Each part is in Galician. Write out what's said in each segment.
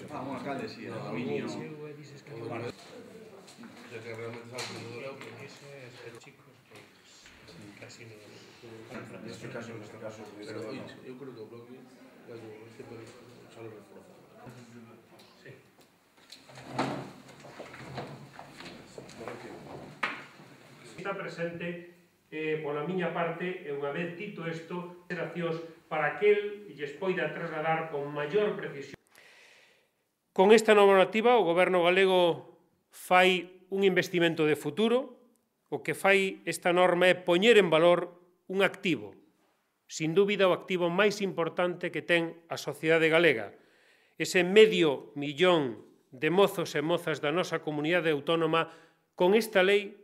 Un alcalde, sí, aluminio. Ya que realmente sabes que no porque ser chicos, casi no. En este caso, Pero yo creo que o bloque, sempre sale reforzado. Sí. Está presente, pola miña parte, e unha vez dito isto, consideracións para que el lles poida trasladar con maior precisión. Con esta normativa, o Goberno galego fai un investimento de futuro. O que fai esta norma é poñer en valor un activo, sin dúbida o activo máis importante que ten a sociedade galega. Ese 500.000 de mozos e mozas da nosa comunidade autónoma, con esta lei,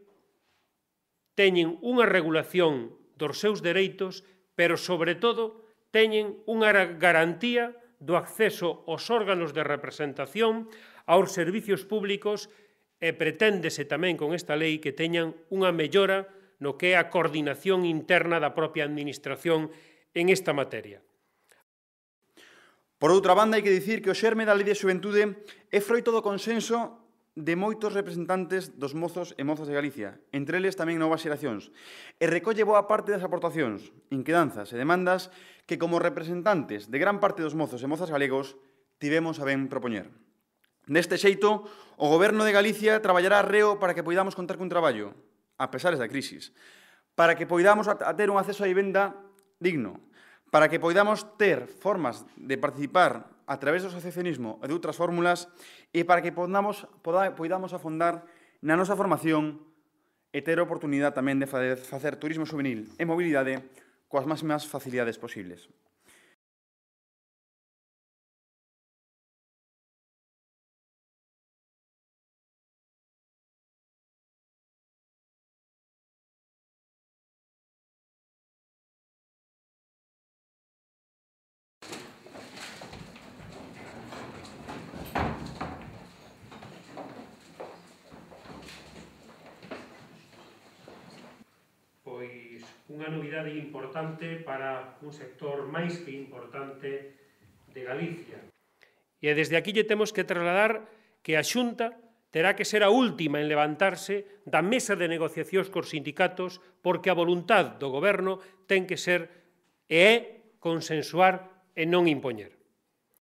teñen unha regulación dos seus dereitos, pero, sobre todo, teñen unha garantía do acceso aos órganos de representación, aos servicios públicos, e preténdese tamén con esta lei que teñan unha mellora no que é a coordinación interna da propia administración en esta materia. Por outra banda, hai que dicir que o xerme da Lei de Xuventude é froito do consenso de moitos representantes dos mozos e mozas de Galicia, entre eles tamén novas xeracións, e recolle boa parte das aportacións, inquedanzas e demandas que, como representantes de gran parte dos mozos e mozas galegos, tivemos a ben propoñer. Deste xeito, o Goberno de Galicia traballará arreo para que poidamos contar cun traballo, a pesares da crisis, para que poidamos ter un acceso á vivenda digno, para que poidamos ter formas de participar a través do asociacionismo e de outras fórmulas e para que poidamos afondar na nosa formación e ter a oportunidade tamén de facer turismo juvenil e mobilidade coas máximas facilidades posibles. Pois unha novidade importante para un sector máis que importante de Galicia. E desde aquí lle temos que trasladar que a Xunta terá que ser a última en levantarse da mesa de negociacións cos sindicatos, porque a voluntad do Goberno ten que ser e é consensuar e non impoñer.